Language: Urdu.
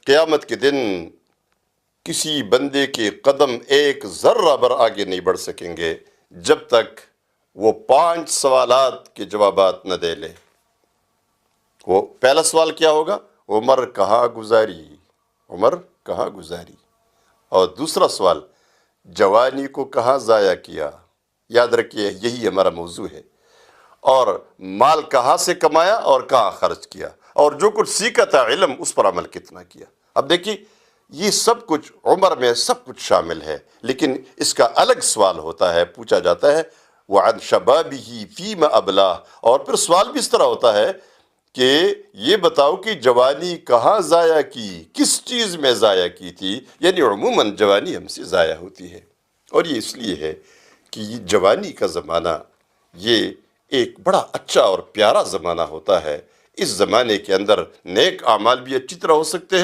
قیامت کے دن کسی بندے کے قدم ایک ذرہ بر آگے نہیں بڑھ سکیں گے جب تک وہ 5 سوالات کے جوابات نہ دے لے۔ وہ پہلا سوال کیا ہوگا؟ عمر کہاں گزاری، عمر کہاں گزاری۔ اور دوسرا سوال، جوانی کو کہاں ضائع کیا۔ یاد رکھیے یہی ہمارا موضوع ہے۔ اور مال کہاں سے کمایا اور کہاں خرچ کیا، اور جو کچھ سیکھا تھا علم اس پر عمل کتنا کیا۔ اب دیکھیے یہ سب کچھ عمر میں سب کچھ شامل ہے، لیکن اس کا الگ سوال ہوتا ہے، پوچھا جاتا ہے وَعَنْ شَبَابِهِ فِيمَ أَبْلَاهُ، اور پھر سوال بھی اس طرح ہوتا ہے کہ یہ بتاؤ کہ جوانی کہاں ضائع کی، کس چیز میں ضائع کی تھی۔ یعنی عموماً جوانی ہم سے ضائع ہوتی ہے، اور یہ اس لیے ہے کہ یہ جوانی کا زمانہ یہ ایک بڑا اچھا اور پیارا زمانہ ہوتا ہے۔ اس زمانے کے اندر نیک اعمال بھی اچھی طرح ہو سکتے ہیں